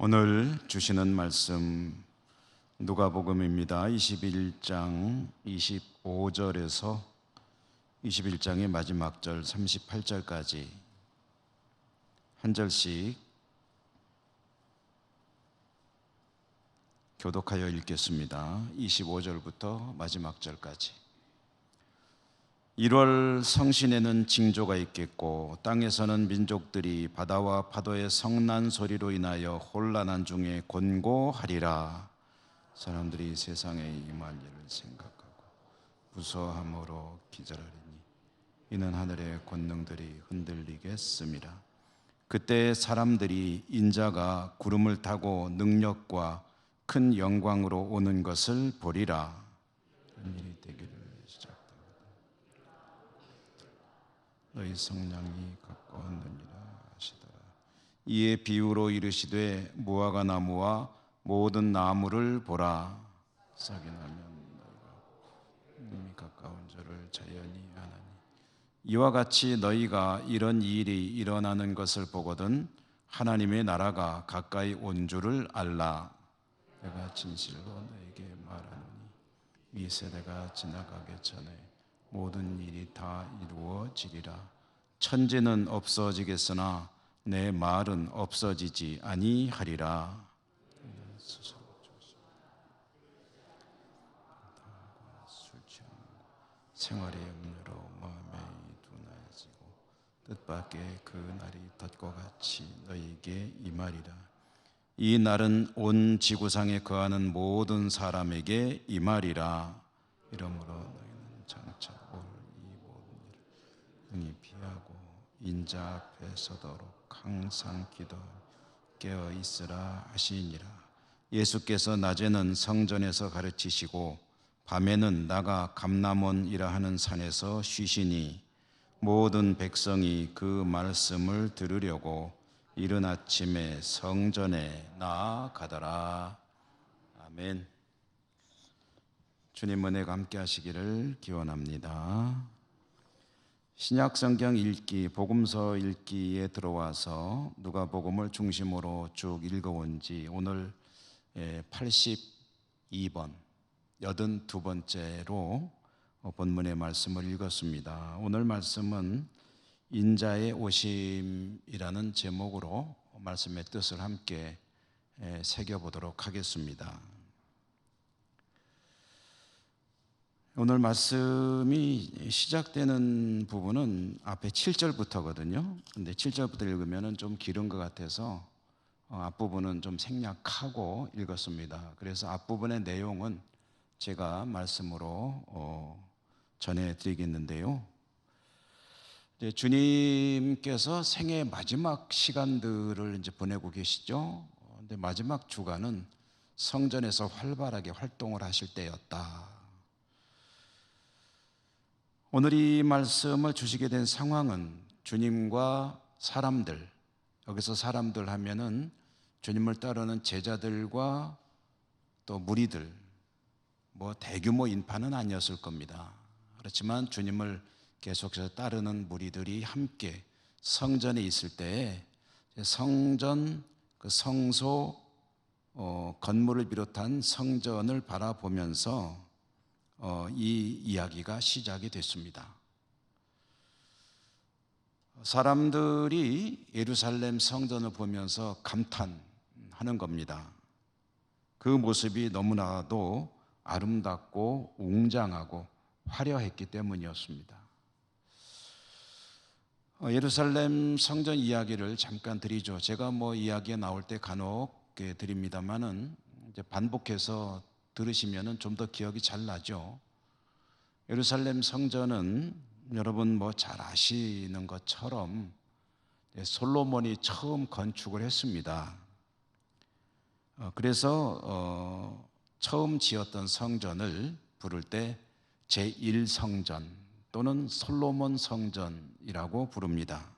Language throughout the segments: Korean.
오늘 주시는 말씀 누가복음입니다. 21장 25절에서 21장의 마지막 절 38절까지 한 절씩 교독하여 읽겠습니다. 25절부터 마지막 절까지. 1월 성신에는 징조가 있겠고 땅에서는 민족들이 바다와 파도의 성난 소리로 인하여 혼란한 중에 곤고하리라. 사람들이 세상에 임할 일을 생각하고 무서함으로 기절하리니 이는 하늘의 권능들이 흔들리겠습니다. 그때 사람들이 인자가 구름을 타고 능력과 큰 영광으로 오는 것을 보리라. 이런 일이 되기를 시작되고 너희 성량이 가까웠느니라 하시더라. 이에 비유로 이르시되 무화과 나무와 모든 나무를 보라. 싹이 나면 너희가 이미 가까운 줄을 자연히 아나니 이와 같이 너희가 이런 일이 일어나는 것을 보거든 하나님의 나라가 가까이 온 줄을 알라. 내가 진실로 너에게 말하노니 이 세대가 지나가기 전에 모든 일이 다 이루어지리라. 천지는 없어지겠으나 내 말은 없어지지 아니하리라. 술 취하고 생활의 염려로 마음이 둔해지고 뜻밖의 그 날이 덫과 같이 너희에게 임하리라. 이 날은 온 지구상에 거하는 모든 사람에게 임하리라. 이러므로 너희는 장차 올 이 모든 일을 능히 피하고 인자 앞에 서도록 항상 기도하며 깨어 있으라 하시니라. 예수께서 낮에는 성전에서 가르치시고 밤에는 나가 감람원이라 하는 산에서 쉬시니 모든 백성이 그 말씀을 들으려고 이른 아침에 성전에 나아가더라. 아멘. 주님 은혜가 함께 하시기를 기원합니다. 신약 성경 읽기, 복음서 읽기에 들어와서 누가복음을 중심으로 쭉 읽어온 지 오늘 82번, 82번째로 본문의 말씀을 읽었습니다. 오늘 말씀은 인자의 오심이라는 제목으로 말씀의 뜻을 함께 새겨보도록 하겠습니다. 오늘 말씀이 시작되는 부분은 앞에 7절부터거든요. 근데 7절부터 읽으면 좀 길은 것 같아서 앞부분은 좀 생략하고 읽었습니다. 그래서 앞부분의 내용은 제가 말씀으로 전해드리겠는데요. 주님께서 생애의 마지막 시간들을 이제 보내고 계시죠. 근데 마지막 주간은 성전에서 활발하게 활동을 하실 때였다. 오늘 이 말씀을 주시게 된 상황은 주님과 사람들, 여기서 사람들 하면은 주님을 따르는 제자들과 또 무리들, 뭐 대규모 인파는 아니었을 겁니다. 그렇지만 주님을 계속해서 따르는 무리들이 함께 성전에 있을 때에 성전 그 성소 건물을 비롯한 성전을 바라보면서 이 이야기가 시작이 됐습니다. 사람들이 예루살렘 성전을 보면서 감탄하는 겁니다. 그 모습이 너무나도 아름답고 웅장하고 화려했기 때문이었습니다. 예루살렘 성전 이야기를 잠깐 드리죠. 제가 뭐 이야기에 나올 때 간혹 드립니다만은 이제 반복해서 들으시면은 좀 더 기억이 잘 나죠. 예루살렘 성전은 여러분 뭐 잘 아시는 것처럼 솔로몬이 처음 건축을 했습니다. 그래서 처음 지었던 성전을 부를 때 제1성전 또는 솔로몬 성전이라고 부릅니다.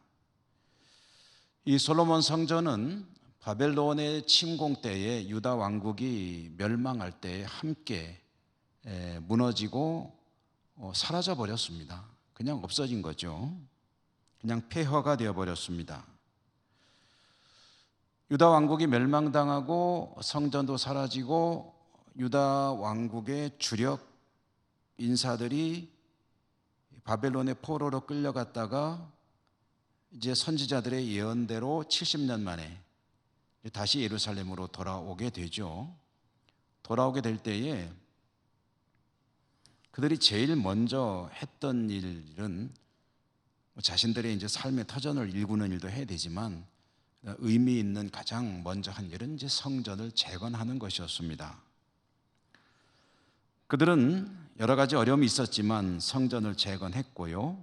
이 솔로몬 성전은 바벨론의 침공 때에 유다 왕국이 멸망할 때 함께 무너지고 사라져 버렸습니다. 그냥 없어진 거죠. 그냥 폐허가 되어 버렸습니다. 유다 왕국이 멸망당하고 성전도 사라지고 유다 왕국의 주력 인사들이 바벨론의 포로로 끌려갔다가 이제 선지자들의 예언대로 70년 만에 다시 예루살렘으로 돌아오게 되죠. 돌아오게 될 때에 그들이 제일 먼저 했던 일은 자신들의 이제 삶의 터전을 일구는 일도 해야 되지만 의미 있는 가장 먼저 한 일은 이제 성전을 재건하는 것이었습니다. 그들은 여러 가지 어려움이 있었지만 성전을 재건했고요.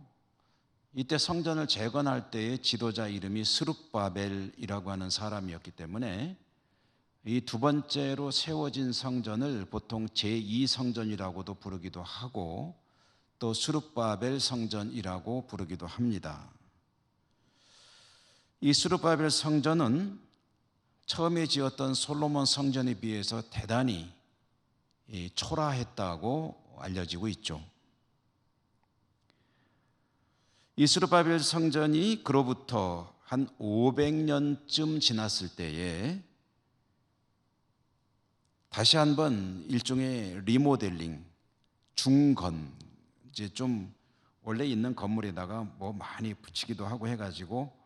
이때 성전을 재건할 때의 지도자 이름이 스룹바벨이라고 하는 사람이었기 때문에 이 두 번째로 세워진 성전을 보통 제2성전이라고도 부르기도 하고 또 스룹바벨 성전이라고 부르기도 합니다. 이 스룹바벨 성전은 처음에 지었던 솔로몬 성전에 비해서 대단히 초라했다고 알려지고 있죠. 이 스룹바벨 성전이 그로부터 한 500년쯤 지났을 때에 다시 한번 일종의 리모델링, 중건, 이제 좀 원래 있는 건물에다가 뭐 많이 붙이기도 하고 해가지고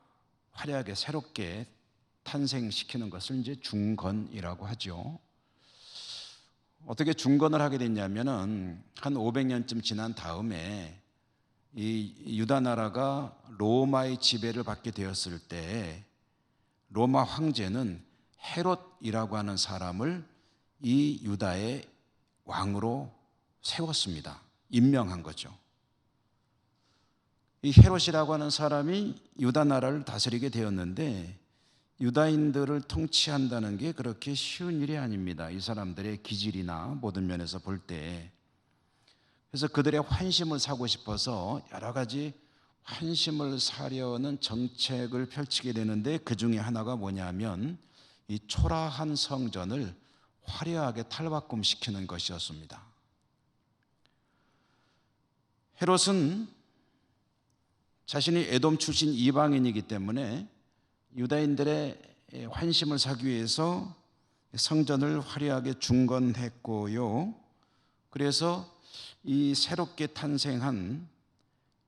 화려하게 새롭게 탄생시키는 것을 이제 중건이라고 하죠. 어떻게 중건을 하게 됐냐면은 한 500년쯤 지난 다음에 이 유다 나라가 로마의 지배를 받게 되었을 때 로마 황제는 헤롯이라고 하는 사람을 이 유다의 왕으로 세웠습니다. 임명한 거죠. 이 헤롯이라고 하는 사람이 유다 나라를 다스리게 되었는데 유다인들을 통치한다는 게 그렇게 쉬운 일이 아닙니다. 이 사람들의 기질이나 모든 면에서 볼 때. 그래서 그들의 환심을 사고 싶어서 여러 가지 환심을 사려는 정책을 펼치게 되는데 그 중에 하나가 뭐냐면 이 초라한 성전을 화려하게 탈바꿈시키는 것이었습니다. 헤롯은 자신이 에돔 출신 이방인이기 때문에 유다인들의 환심을 사기 위해서 성전을 화려하게 중건했고요. 그래서 이 새롭게 탄생한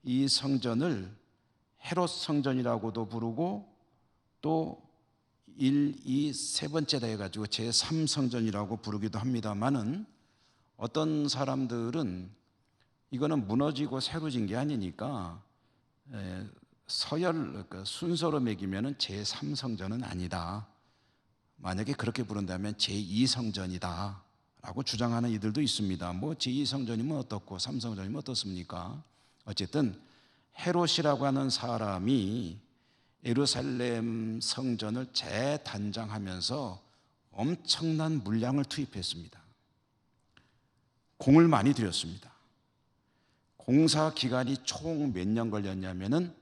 이 성전을 헤롯 성전이라고도 부르고 또 1, 2, 세 번째다 해가지고 제3성전이라고 부르기도 합니다만은 어떤 사람들은 이거는 무너지고 새로 진 게 아니니까 서열 순서로 매기면은 제3성전은 아니다. 만약에 그렇게 부른다면 제2성전이다 라고 주장하는 이들도 있습니다. 뭐 제2성전이면 어떻고 3성전이면 어떻습니까? 어쨌든 헤롯이라고 하는 사람이 예루살렘 성전을 재단장하면서 엄청난 물량을 투입했습니다. 공을 많이 들였습니다. 공사 기간이 총 몇 년 걸렸냐면은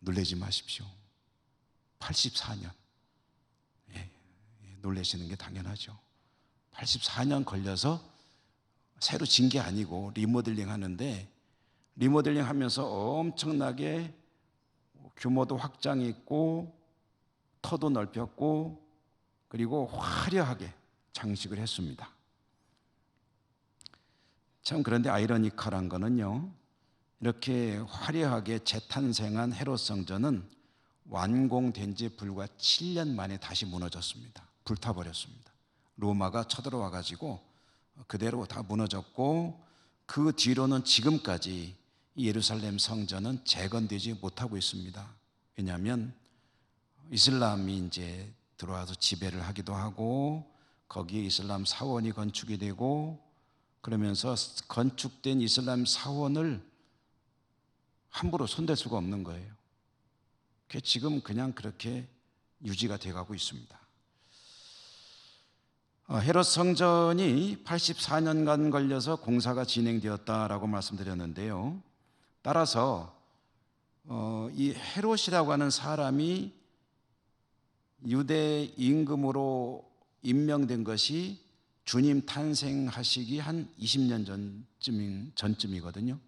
놀라지 마십시오. 84년. 놀라시는 게 당연하죠. 84년 걸려서 새로 진 게 아니고 리모델링 하는데 리모델링 하면서 엄청나게 규모도 확장했고 터도 넓혔고 그리고 화려하게 장식을 했습니다. 참 그런데 아이러니컬한 거는요. 이렇게 화려하게 재탄생한 헤롯 성전은 완공된 지 불과 7년 만에 다시 무너졌습니다. 불타버렸습니다. 로마가 쳐들어와 가지고 그대로 다 무너졌고 그 뒤로는 지금까지 예루살렘 성전은 재건되지 못하고 있습니다. 왜냐하면 이슬람이 이제 들어와서 지배를 하기도 하고 거기에 이슬람 사원이 건축이 되고 그러면서 건축된 이슬람 사원을 함부로 손댈 수가 없는 거예요. 그게 지금 그냥 그렇게 유지가 돼가고 있습니다. 헤롯 성전이 84년간 걸려서 공사가 진행되었다라고 말씀드렸는데요. 따라서 이 헤롯이라고 하는 사람이 유대 임금으로 임명된 것이 주님 탄생하시기 한 20년 전쯤이거든요.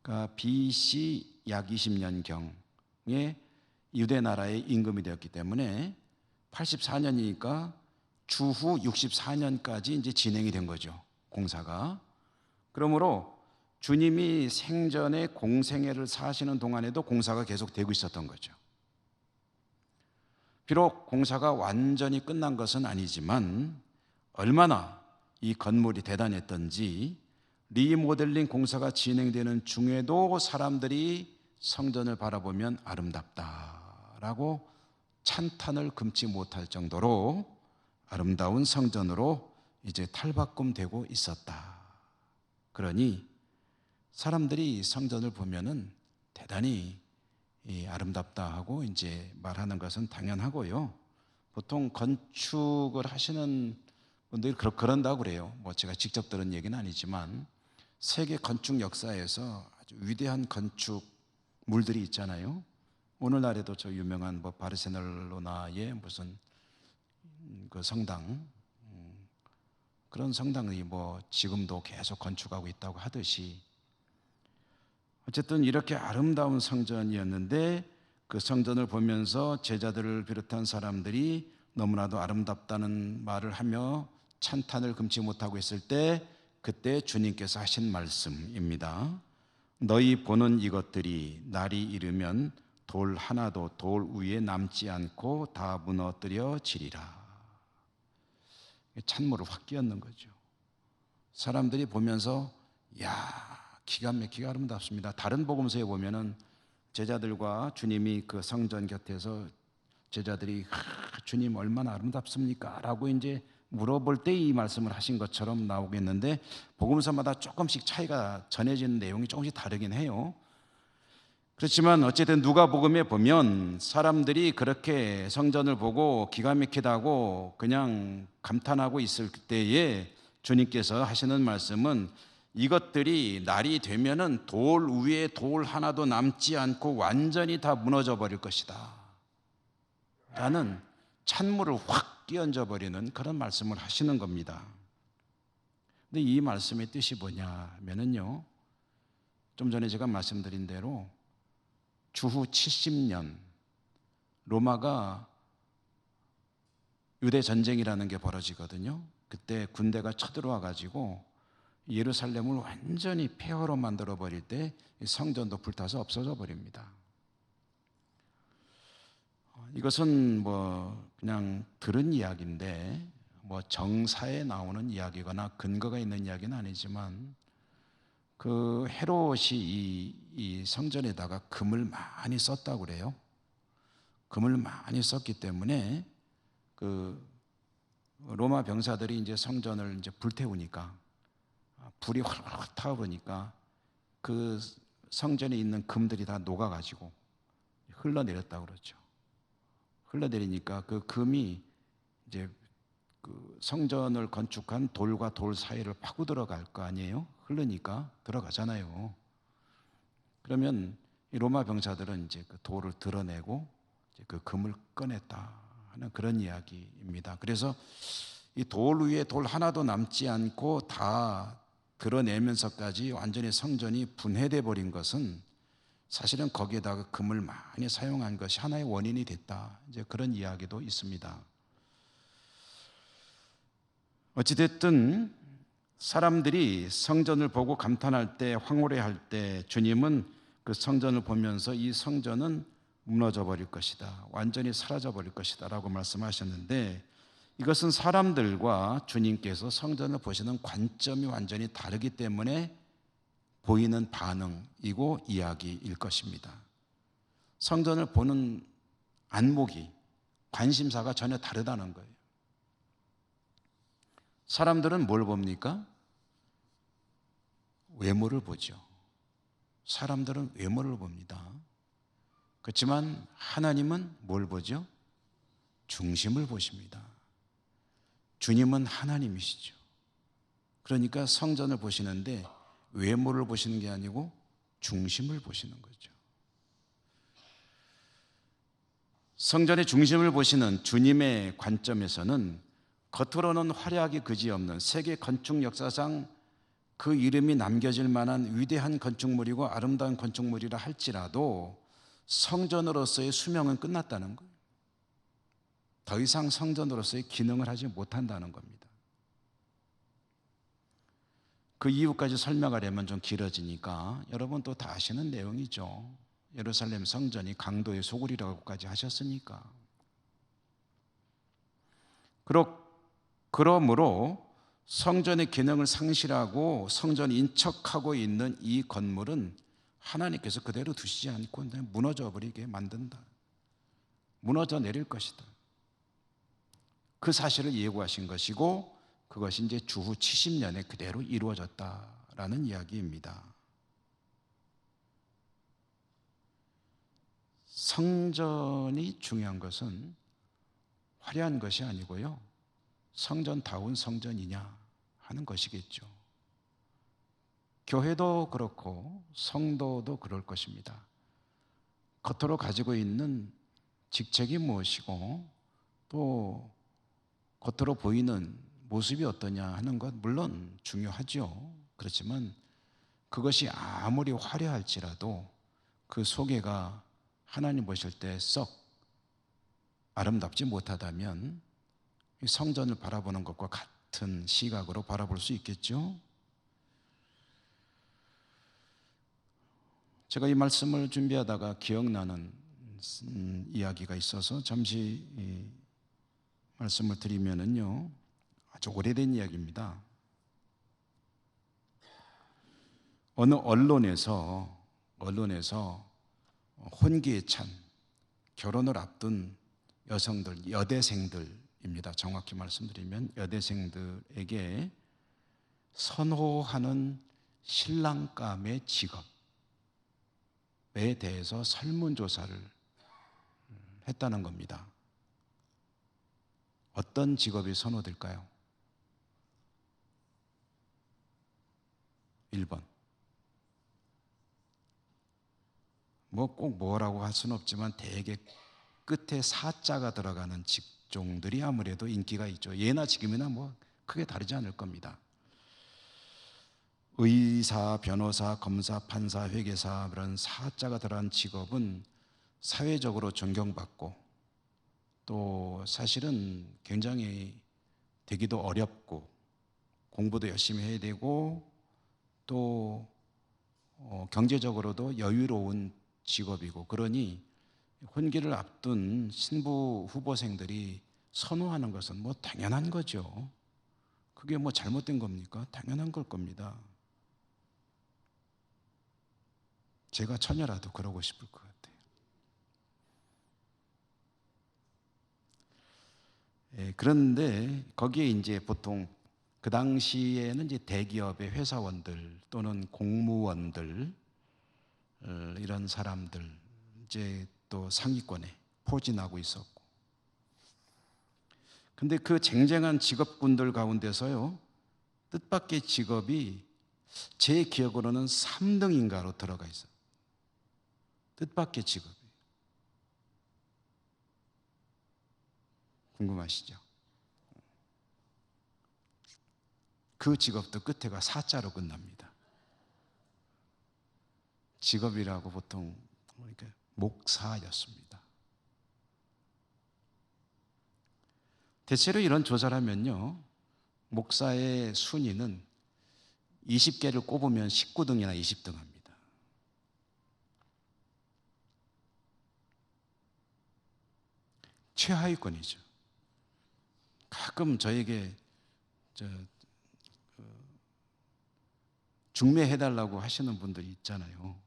그러니까 BC 약 20년경 유대 나라의 임금이 되었기 때문에 84년이니까 주후 64년까지 이제 진행이 된 거죠, 공사가. 그러므로 주님이 생전에 공생애를 사시는 동안에도 공사가 계속 되고 있었던 거죠. 비록 공사가 완전히 끝난 것은 아니지만 얼마나 이 건물이 대단했던지 리모델링 공사가 진행되는 중에도 사람들이 성전을 바라보면 아름답다라고 찬탄을 금치 못할 정도로 아름다운 성전으로 이제 탈바꿈되고 있었다. 그러니 사람들이 성전을 보면은 대단히 아름답다 하고 이제 말하는 것은 당연하고요. 보통 건축을 하시는 분들이 그런다고 그래요. 뭐 제가 직접 들은 얘기는 아니지만 세계 건축 역사에서 아주 위대한 건축물들이 있잖아요. 오늘날에도 저 유명한 뭐 바르셀로나의 무슨 그 성당, 그런 성당이 뭐 지금도 계속 건축하고 있다고 하듯이 어쨌든 이렇게 아름다운 성전이었는데 그 성전을 보면서 제자들을 비롯한 사람들이 너무나도 아름답다는 말을 하며 찬탄을 금치 못하고 있을 때 그때 주님께서 하신 말씀입니다. 너희 보는 이것들이 날이 이르면 돌 하나도 돌 위에 남지 않고 다 무너뜨려지리라. 찬물을 확 끼얹는 거죠. 사람들이 보면서 야, 기가 막히게 아름답습니다. 다른 복음서에 보면은 제자들과 주님이 그 성전 곁에서 제자들이 주님 얼마나 아름답습니까? 라고 이제 물어볼 때 이 말씀을 하신 것처럼 나오겠는데 복음서마다 조금씩 차이가 전해지는 내용이 조금씩 다르긴 해요. 그렇지만 어쨌든 누가복음에 보면 사람들이 그렇게 성전을 보고 기가 막히다고 그냥 감탄하고 있을 때에 주님께서 하시는 말씀은 이것들이 날이 되면은 돌 위에 돌 하나도 남지 않고 완전히 다 무너져 버릴 것이다 라는 찬물을 확 끼얹어 버리는 그런 말씀을 하시는 겁니다. 근데 이 말씀의 뜻이 뭐냐 하면은요, 좀 전에 제가 말씀드린 대로 주후 70년 로마가 유대 전쟁이라는 게 벌어지거든요. 그때 군대가 쳐들어와 가지고 예루살렘을 완전히 폐허로 만들어 버릴 때 성전도 불타서 없어져 버립니다. 이것은 뭐 그냥 들은 이야기인데 뭐 정사에 나오는 이야기거나 근거가 있는 이야기는 아니지만 그 헤롯이 이 성전에다가 금을 많이 썼다고 그래요. 금을 많이 썼기 때문에 그 로마 병사들이 이제 성전을 이제 불태우니까 불이 활활 타오르니까 그 성전에 있는 금들이 다 녹아가지고 흘러내렸다고 그러죠. 흘러내리니까 그 금이 이제 그 성전을 건축한 돌과 돌 사이를 파고 들어갈 거 아니에요? 흐르니까 들어가잖아요. 그러면 이 로마 병사들은 이제 그 돌을 드러내고 이제 그 금을 꺼냈다 하는 그런 이야기입니다. 그래서 이 돌 위에 돌 하나도 남지 않고 다 드러내면서까지 완전히 성전이 분해돼 버린 것은 사실은 거기에다가 금을 많이 사용한 것이 하나의 원인이 됐다. 이제 그런 이야기도 있습니다. 어찌됐든 사람들이 성전을 보고 감탄할 때, 황홀해할 때 주님은 그 성전을 보면서 이 성전은 무너져 버릴 것이다, 완전히 사라져 버릴 것이다 라고 말씀하셨는데, 이것은 사람들과 주님께서 성전을 보시는 관점이 완전히 다르기 때문에 보이는 반응이고 이야기일 것입니다. 성전을 보는 안목이, 관심사가 전혀 다르다는 거예요. 사람들은 뭘 봅니까? 외모를 보죠. 사람들은 외모를 봅니다. 그렇지만 하나님은 뭘 보죠? 중심을 보십니다. 주님은 하나님이시죠. 그러니까 성전을 보시는데 외모를 보시는 게 아니고 중심을 보시는 거죠. 성전의 중심을 보시는 주님의 관점에서는 겉으로는 화려하기 그지없는 세계 건축 역사상 그 이름이 남겨질 만한 위대한 건축물이고 아름다운 건축물이라 할지라도 성전으로서의 수명은 끝났다는 거예요. 더 이상 성전으로서의 기능을 하지 못한다는 겁니다. 그 이유까지 설명하려면 좀 길어지니까 여러분 또 다 아시는 내용이죠. 예루살렘 성전이 강도의 소굴이라고까지 하셨으니까. 그러므로 성전의 기능을 상실하고 성전이 인척하고 있는 이 건물은 하나님께서 그대로 두시지 않고 무너져 버리게 만든다. 무너져 내릴 것이다. 그 사실을 예고하신 것이고 그것이 이제 주후 70년에 그대로 이루어졌다라는 이야기입니다. 성전이 중요한 것은 화려한 것이 아니고요. 성전다운 성전이냐 하는 것이겠죠. 교회도 그렇고 성도도 그럴 것입니다. 겉으로 가지고 있는 직책이 무엇이고 또 겉으로 보이는 모습이 어떠냐 하는 것 물론 중요하죠. 그렇지만 그것이 아무리 화려할지라도 그 속에가 하나님 보실 때 썩 아름답지 못하다면 성전을 바라보는 것과 같은 시각으로 바라볼 수 있겠죠. 제가 이 말씀을 준비하다가 기억나는 이야기가 있어서 잠시 말씀을 드리면은요, 아주 오래된 이야기입니다. 어느 언론에서 혼기에 찬 결혼을 앞둔 여성들, 여대생들입니다. 정확히 말씀드리면 여대생들에게 선호하는 신랑감의 직업에 대해서 설문조사를 했다는 겁니다. 어떤 직업이 선호될까요? 1번. 뭐 꼭 뭐라고 할 수는 없지만 대개 끝에 사자가 들어가는 직종들이 아무래도 인기가 있죠. 예나 지금이나 뭐 크게 다르지 않을 겁니다. 의사, 변호사, 검사, 판사, 회계사 그런 사자가 들어간 직업은 사회적으로 존경받고 또 사실은 굉장히 되기도 어렵고 공부도 열심히 해야 되고 또 경제적으로도 여유로운 직업이고 그러니 혼기를 앞둔 신부 후보생들이 선호하는 것은 뭐 당연한 거죠. 그게 뭐 잘못된 겁니까? 당연한 걸 겁니다. 제가 처녀라도 그러고 싶을 것 같아요. 그런데 거기에 이제 보통 그 당시에는 이제 대기업의 회사원들 또는 공무원들 이런 사람들 이제 또 상위권에 포진하고 있었고, 근데 그 쟁쟁한 직업군들 가운데서요 뜻밖의 직업이 제 기억으로는 3등인가로 들어가 있어요. 뜻밖의 직업이. 궁금하시죠? 그 직업도 끝에가 사자로 끝납니다. 직업이라고 보통 목사였습니다. 대체로 이런 조사를 하면요, 목사의 순위는 20개를 꼽으면 19등이나 20등 합니다. 최하위권이죠. 가끔 저에게 중매해달라고 하시는 분들이 있잖아요.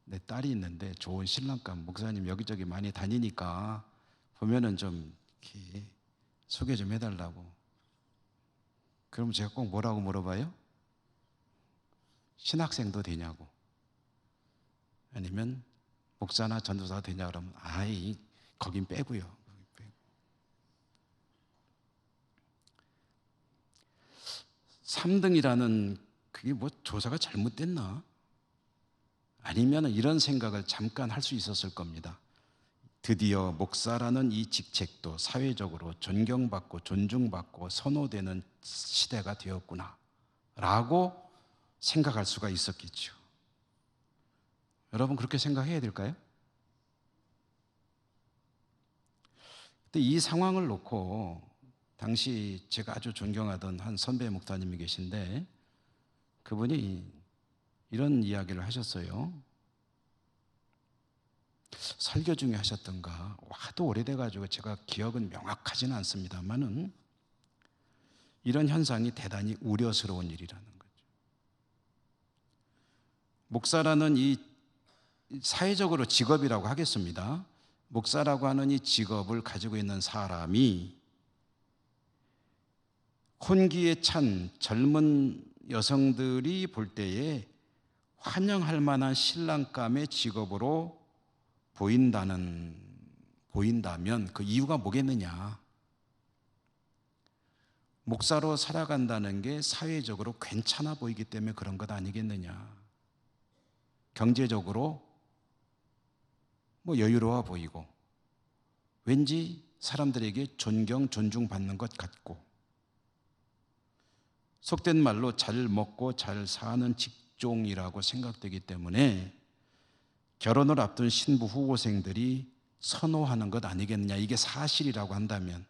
내 딸이 있는데 좋은 신랑감 목사님 여기저기 많이 다니니까 보면은 좀 이렇게 소개 좀 해달라고. 그럼 제가 꼭 뭐라고 물어봐요? 신학생도 되냐고, 아니면 목사나 전도사가 되냐 그러면 아이 거긴 빼고요. 3등이라는 그게 뭐 조사가 잘못됐나? 아니면 이런 생각을 잠깐 할 수 있었을 겁니다. 드디어 목사라는 이 직책도 사회적으로 존경받고 존중받고 선호되는 시대가 되었구나 라고 생각할 수가 있었겠죠. 여러분 그렇게 생각해야 될까요? 근데 이 상황을 놓고 당시 제가 아주 존경하던 한 선배 목사님이 계신데 그분이 이런 이야기를 하셨어요. 설교 중에 하셨던가 하도 오래돼가지고 제가 기억은 명확하지는 않습니다만은 이런 현상이 대단히 우려스러운 일이라는 거죠. 목사라는 이 사회적으로 직업이라고 하겠습니다. 목사라고 하는 이 직업을 가지고 있는 사람이 혼기에 찬 젊은 여성들이 볼 때에 환영할 만한 신랑감의 직업으로 보인다면 그 이유가 뭐겠느냐? 목사로 살아간다는 게 사회적으로 괜찮아 보이기 때문에 그런 것 아니겠느냐? 경제적으로 여유로워 보이고 왠지 사람들에게 존중받는 것 같고 속된 말로 잘 먹고 잘 사는 직종이라고 생각되기 때문에 결혼을 앞둔 신부 후보생들이 선호하는 것 아니겠느냐. 이게 사실이라고 한다면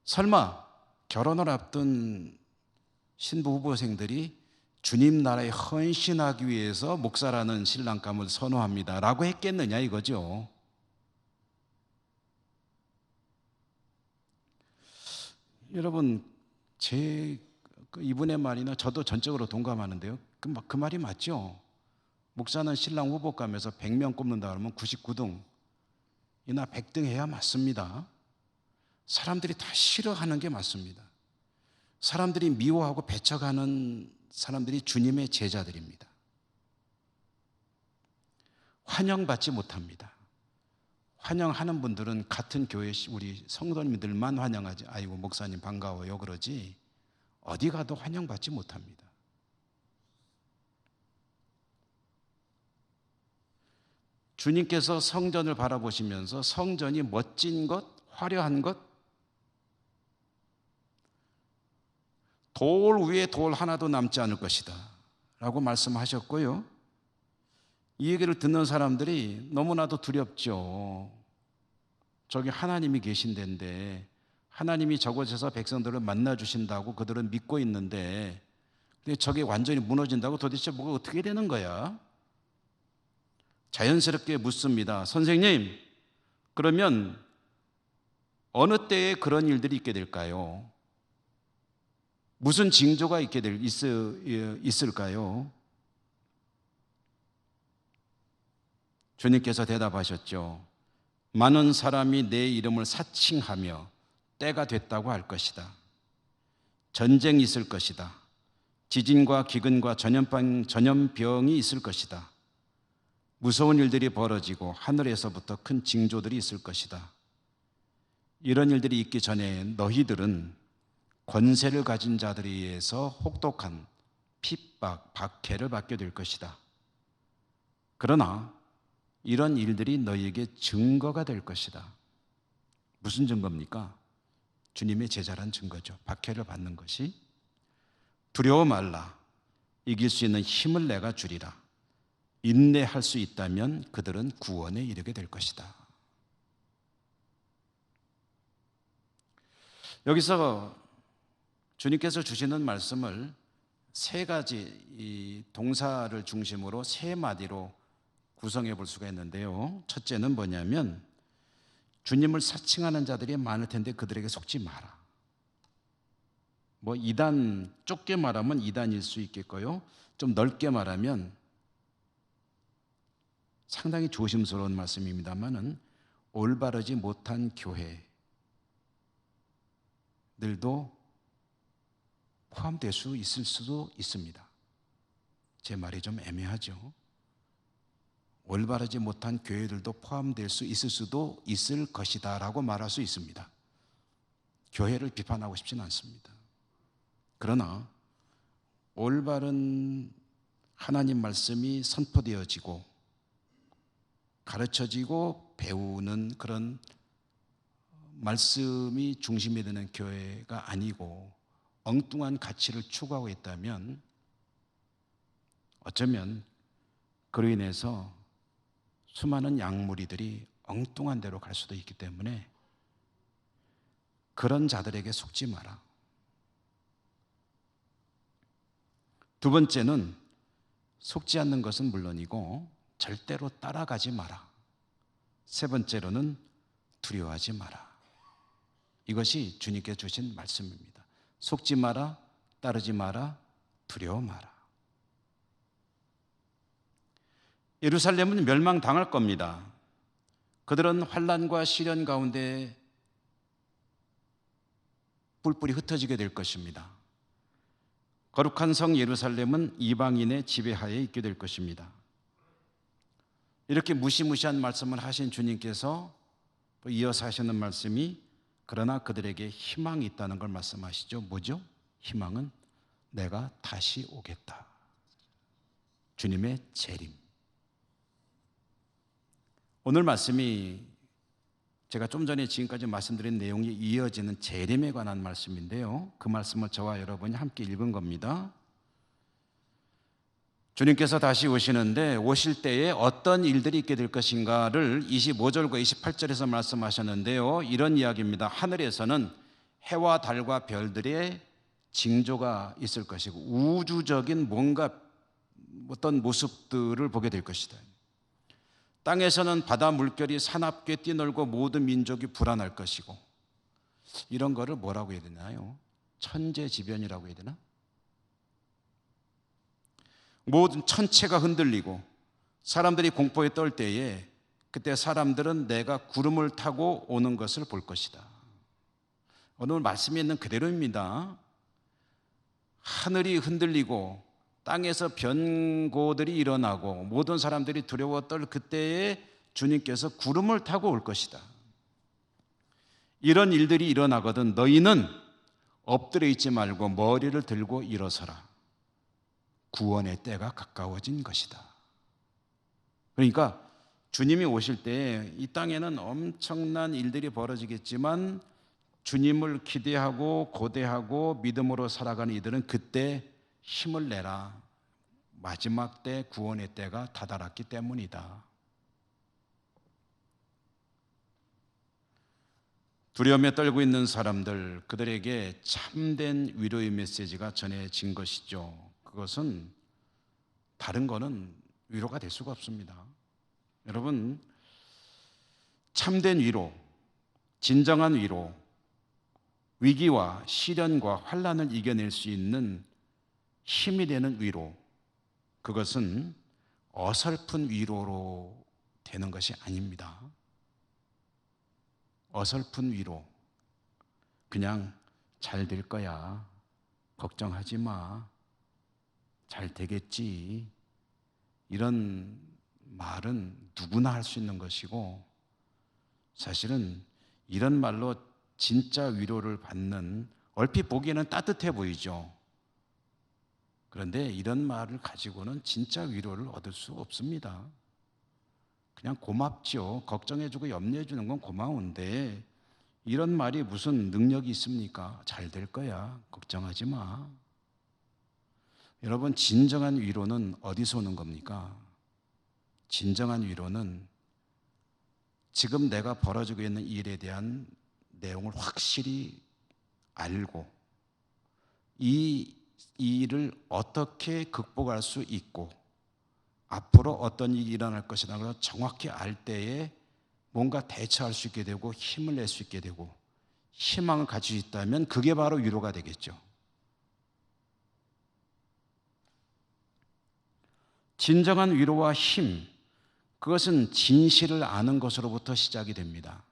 설마 결혼을 앞둔 신부 후보생들이 주님 나라에 헌신하기 위해서 목사라는 신랑감을 선호합니다 라고 했겠느냐 이거죠. 여러분 이분의 말이나 저도 전적으로 동감하는데요. 그 말이 맞죠. 목사는 신랑 후보감에서 100명 꼽는다 그러면 99등 이나 100등 해야 맞습니다. 사람들이 다 싫어하는 게 맞습니다. 사람들이 미워하고 배척하는 사람들이 주님의 제자들입니다. 환영받지 못합니다. 환영하는 분들은 같은 교회 우리 성도님들만 환영하지 아이고 목사님 반가워요 그러지 어디 가도 환영받지 못합니다. 주님께서 성전을 바라보시면서 성전이 멋진 것, 화려한 것, 돌 위에 돌 하나도 남지 않을 것이다 라고 말씀하셨고요. 이 얘기를 듣는 사람들이 너무나도 두렵죠. 저기 하나님이 계신 데인데 하나님이 저곳에서 백성들을 만나주신다고 그들은 믿고 있는데 근데 저게 완전히 무너진다고 도대체 뭐가 어떻게 되는 거야? 자연스럽게 묻습니다. 선생님, 그러면 어느 때에 그런 일들이 있게 될까요? 무슨 징조가 있을까요? 주님께서 대답하셨죠. 많은 사람이 내 이름을 사칭하며 때가 됐다고 할 것이다. 전쟁이 있을 것이다. 지진과 기근과 전염병이 있을 것이다. 무서운 일들이 벌어지고 하늘에서부터 큰 징조들이 있을 것이다. 이런 일들이 있기 전에 너희들은 권세를 가진 자들에 의해서 혹독한 핍박, 박해를 받게 될 것이다. 그러나 이런 일들이 너희에게 증거가 될 것이다. 무슨 증거입니까? 주님의 제자란 증거죠. 박해를 받는 것이. 두려워 말라. 이길 수 있는 힘을 내가 주리라. 인내할 수 있다면 그들은 구원에 이르게 될 것이다. 여기서 주님께서 주시는 말씀을 세 가지 이 동사를 중심으로 세 마디로 구성해 볼 수가 있는데요. 첫째는 뭐냐면 주님을 사칭하는 자들이 많을 텐데 그들에게 속지 마라. 이단 좁게 말하면 이단일 수 있겠고요. 좀 넓게 말하면 상당히 조심스러운 말씀입니다만은 올바르지 못한 교회들도 포함될 수 있을 수도 있습니다. 제 말이 좀 애매하죠. 올바르지 못한 교회들도 포함될 수 있을 수도 있을 것이다 라고 말할 수 있습니다. 교회를 비판하고 싶지는 않습니다. 그러나 올바른 하나님 말씀이 선포되어지고 가르쳐지고 배우는 그런 말씀이 중심이 되는 교회가 아니고 엉뚱한 가치를 추구하고 있다면 어쩌면 그로 인해서 수많은 양무리들이 엉뚱한 데로 갈 수도 있기 때문에 그런 자들에게 속지 마라. 두 번째는 속지 않는 것은 물론이고 절대로 따라가지 마라. 세 번째로는 두려워하지 마라. 이것이 주님께 주신 말씀입니다. 속지 마라, 따르지 마라, 두려워 마라. 예루살렘은 멸망당할 겁니다. 그들은 환난과 시련 가운데 뿔뿔이 흩어지게 될 것입니다. 거룩한 성 예루살렘은 이방인의 지배하에 있게 될 것입니다. 이렇게 무시무시한 말씀을 하신 주님께서 또 이어서 하시는 말씀이 그러나 그들에게 희망이 있다는 걸 말씀하시죠. 뭐죠? 희망은 내가 다시 오겠다. 주님의 재림. 오늘 말씀이 제가 좀 전에 지금까지 말씀드린 내용이 이어지는 재림에 관한 말씀인데요. 그 말씀을 저와 여러분이 함께 읽은 겁니다. 주님께서 다시 오시는데 오실 때에 어떤 일들이 있게 될 것인가를 25절과 28절에서 말씀하셨는데요. 이런 이야기입니다. 하늘에서는 해와 달과 별들의 징조가 있을 것이고 우주적인 뭔가 어떤 모습들을 보게 될 것이다. 땅에서는 바다 물결이 사납게 뛰놀고 모든 민족이 불안할 것이고, 이런 거를 뭐라고 해야 되나요? 천재지변이라고 해야 되나? 모든 천체가 흔들리고 사람들이 공포에 떨 때에 그때 사람들은 내가 구름을 타고 오는 것을 볼 것이다. 오늘 말씀에 있는 그대로입니다. 하늘이 흔들리고 땅에서 변고들이 일어나고 모든 사람들이 두려워 떨 그때에 주님께서 구름을 타고 올 것이다. 이런 일들이 일어나거든 너희는 엎드려 있지 말고 머리를 들고 일어서라. 구원의 때가 가까워진 것이다. 그러니까 주님이 오실 때 이 땅에는 엄청난 일들이 벌어지겠지만 주님을 기대하고 고대하고 믿음으로 살아가는 이들은 그때 힘을 내라. 마지막 때 구원의 때가 다다랐기 때문이다. 두려움에 떨고 있는 사람들, 그들에게 참된 위로의 메시지가 전해진 것이죠. 그것은 다른 거는 위로가 될 수가 없습니다. 여러분, 참된 위로, 진정한 위로, 위기와 시련과 환난을 이겨낼 수 있는 힘이 되는 위로, 그것은 어설픈 위로로 되는 것이 아닙니다. 어설픈 위로, 그냥 잘 될 거야, 걱정하지 마, 잘 되겠지, 이런 말은 누구나 할 수 있는 것이고, 사실은 이런 말로 진짜 위로를 받는, 얼핏 보기에는 따뜻해 보이죠. 그런데 이런 말을 가지고는 진짜 위로를 얻을 수 없습니다. 그냥 고맙죠. 걱정해주고 염려해주는 건 고마운데 이런 말이 무슨 능력이 있습니까? 잘 될 거야, 걱정하지 마. 여러분, 진정한 위로는 어디서 오는 겁니까? 진정한 위로는 지금 내가 벌어지고 있는 일에 대한 내용을 확실히 알고 이 일을 어떻게 극복할 수 있고 앞으로 어떤 일이 일어날 것이라는 걸 정확히 알 때에 뭔가 대처할 수 있게 되고 힘을 낼 수 있게 되고 희망을 가지고 있다면 그게 바로 위로가 되겠죠. 진정한 위로와 힘, 그것은 진실을 아는 것으로부터 시작이 됩니다.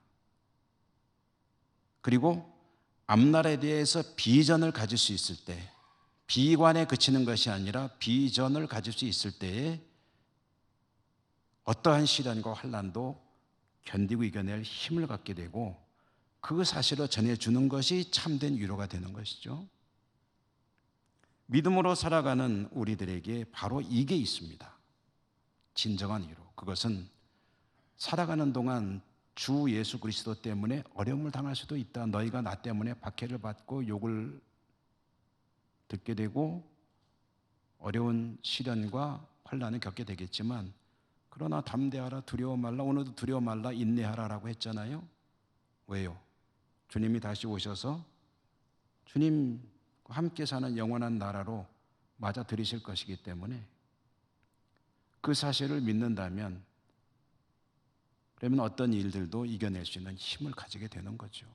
그리고 앞날에 대해서 비전을 가질 수 있을 때, 비관에 그치는 것이 아니라 비전을 가질 수 있을 때에 어떠한 시련과 환난도 견디고 이겨낼 힘을 갖게 되고 그 사실을 전해주는 것이 참된 위로가 되는 것이죠. 믿음으로 살아가는 우리들에게 바로 이게 있습니다. 진정한 위로. 그것은 살아가는 동안 주 예수 그리스도 때문에 어려움을 당할 수도 있다. 너희가 나 때문에 박해를 받고 욕을 듣게 되고 어려운 시련과 환난을 겪게 되겠지만 그러나 담대하라, 두려워 말라, 오늘도 두려워 말라, 인내하라라고 했잖아요. 왜요? 주님이 다시 오셔서 주님과 함께 사는 영원한 나라로 맞아 들이실 것이기 때문에 그 사실을 믿는다면 그러면 어떤 일들도 이겨낼 수 있는 힘을 가지게 되는 거죠.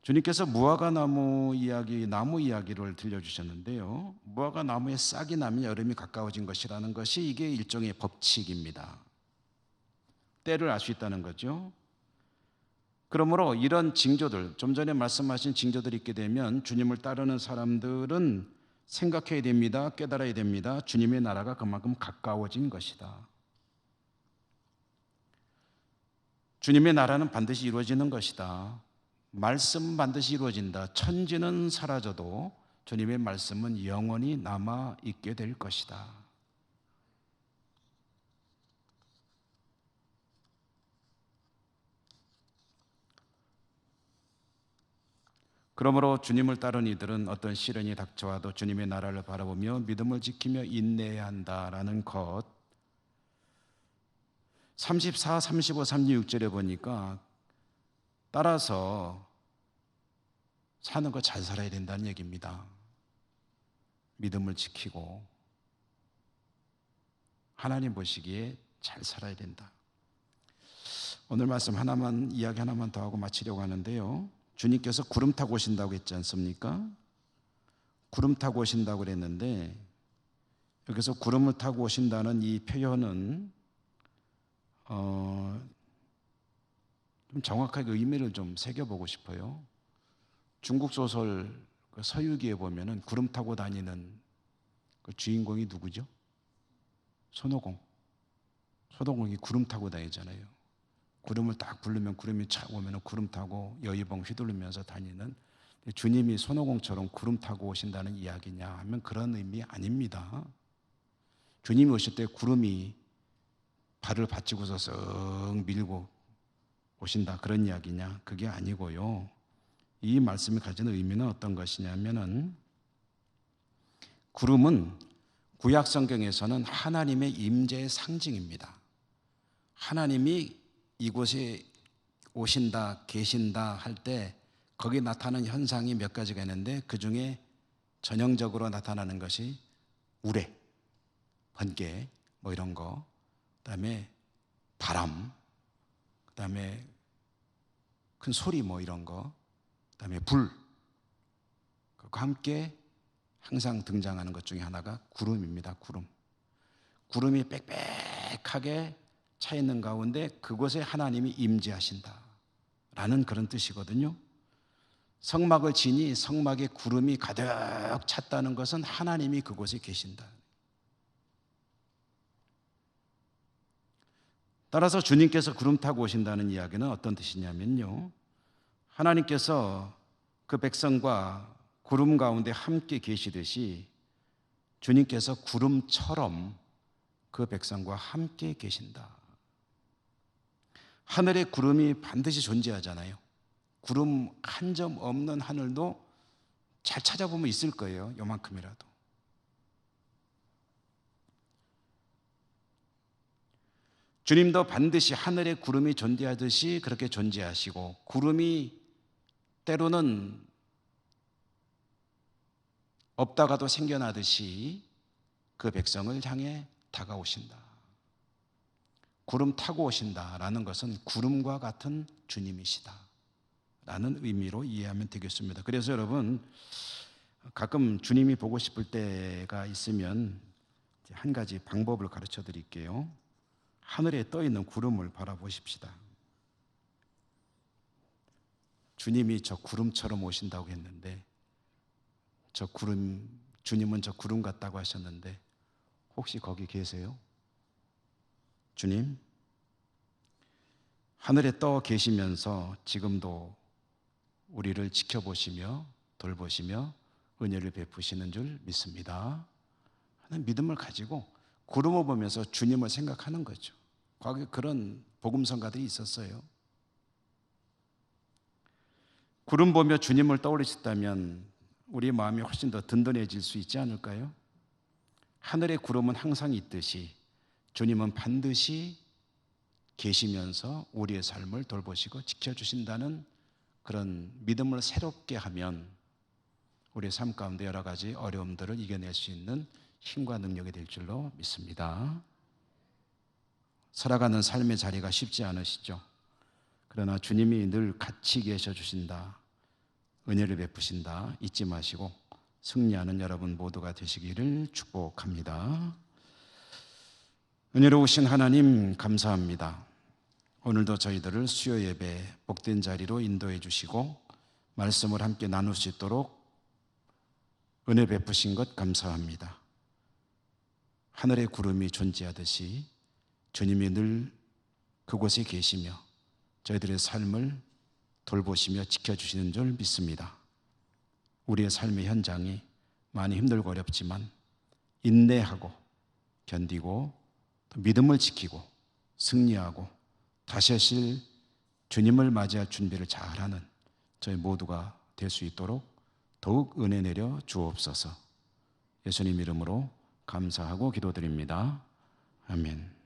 주님께서 무화과 나무 이야기를 들려주셨는데요. 무화과 나무에 싹이 나면 여름이 가까워진 것이라는 것이 이게 일종의 법칙입니다. 때를 알 수 있다는 거죠. 그러므로 이런 징조들, 좀 전에 말씀하신 징조들이 있게 되면 주님을 따르는 사람들은 생각해야 됩니다. 깨달아야 됩니다. 주님의 나라가 그만큼 가까워진 것이다. 주님의 나라는 반드시 이루어지는 것이다. 말씀은 반드시 이루어진다. 천지는 사라져도 주님의 말씀은 영원히 남아 있게 될 것이다. 그러므로 주님을 따르는 이들은 어떤 시련이 닥쳐와도 주님의 나라를 바라보며 믿음을 지키며 인내해야 한다라는 것. 34, 35, 36절에 보니까 따라서 사는 거 잘 살아야 된다는 얘기입니다. 믿음을 지키고 하나님 보시기에 잘 살아야 된다. 오늘 말씀 이야기 하나만 더 하고 마치려고 하는데요. 주님께서 구름 타고 오신다고 했지 않습니까? 구름 타고 오신다고 그랬는데 여기서 구름을 타고 오신다는 이 표현은 좀 정확하게 의미를 좀 새겨보고 싶어요. 중국 소설 서유기에 보면은 구름 타고 다니는 그 주인공이 누구죠? 손오공. 손오공이 구름 타고 다니잖아요. 구름을 딱 부르면 구름이 착 오면 구름 타고 여의봉 휘두르면서 다니는, 주님이 손오공처럼 구름 타고 오신다는 이야기냐 하면 그런 의미 아닙니다. 주님이 오실 때 구름이 발을 받치고서 쓱 밀고 오신다 그런 이야기냐? 그게 아니고요. 이 말씀이 가지는 의미는 어떤 것이냐면은 구름은 구약 성경에서는 하나님의 임재의 상징입니다. 하나님이 이곳에 오신다, 계신다 할 때 거기 나타나는 현상이 몇 가지가 있는데 그 중에 전형적으로 나타나는 것이 우레, 번개 뭐 이런 거, 그다음에 바람, 그다음에 큰 소리 뭐 이런 거, 그다음에 불, 그과 함께 항상 등장하는 것 중에 하나가 구름입니다. 구름이 빽빽하게 차 있는 가운데 그곳에 하나님이 임재하신다라는 그런 뜻이거든요. 성막을 지니 성막에 구름이 가득 찼다는 것은 하나님이 그곳에 계신다. 따라서 주님께서 구름 타고 오신다는 이야기는 어떤 뜻이냐면요, 하나님께서 그 백성과 구름 가운데 함께 계시듯이 주님께서 구름처럼 그 백성과 함께 계신다. 하늘에 구름이 반드시 존재하잖아요. 구름 한 점 없는 하늘도 잘 찾아보면 있을 거예요. 요만큼이라도. 주님도 반드시 하늘에 구름이 존재하듯이 그렇게 존재하시고, 구름이 때로는 없다가도 생겨나듯이 그 백성을 향해 다가오신다. 구름 타고 오신다라는 것은 구름과 같은 주님이시다 라는 의미로 이해하면 되겠습니다. 그래서 여러분, 가끔 주님이 보고 싶을 때가 있으면 한 가지 방법을 가르쳐 드릴게요. 하늘에 떠 있는 구름을 바라보십시다. 주님이 저 구름처럼 오신다고 했는데, 주님은 저 구름 같다고 하셨는데 혹시 거기 계세요? 주님, 하늘에 떠 계시면서 지금도 우리를 지켜보시며 돌보시며 은혜를 베푸시는 줄 믿습니다 하는 믿음을 가지고 구름을 보면서 주님을 생각하는 거죠. 과거에 그런 복음성가들이 있었어요. 구름 보며 주님을 떠올리셨다면 우리 마음이 훨씬 더 든든해질 수 있지 않을까요? 하늘의 구름은 항상 있듯이 주님은 반드시 계시면서 우리의 삶을 돌보시고 지켜주신다는 그런 믿음을 새롭게 하면 우리의 삶 가운데 여러 가지 어려움들을 이겨낼 수 있는 힘과 능력이 될 줄로 믿습니다. 살아가는 삶의 자리가 쉽지 않으시죠? 그러나 주님이 늘 같이 계셔 주신다, 은혜를 베푸신다 잊지 마시고 승리하는 여러분 모두가 되시기를 축복합니다. 은혜로우신 하나님 감사합니다. 오늘도 저희들을 수요 예배 복된 자리로 인도해 주시고 말씀을 함께 나눌 수 있도록 은혜 베푸신 것 감사합니다. 하늘의 구름이 존재하듯이 주님이 늘 그곳에 계시며 저희들의 삶을 돌보시며 지켜주시는 줄 믿습니다. 우리의 삶의 현장이 많이 힘들고 어렵지만 인내하고 견디고 또 믿음을 지키고 승리하고 다시 하실 주님을 맞이할 준비를 잘하는 저희 모두가 될 수 있도록 더욱 은혜 내려 주옵소서. 예수님 이름으로 감사하고 기도드립니다. 아멘.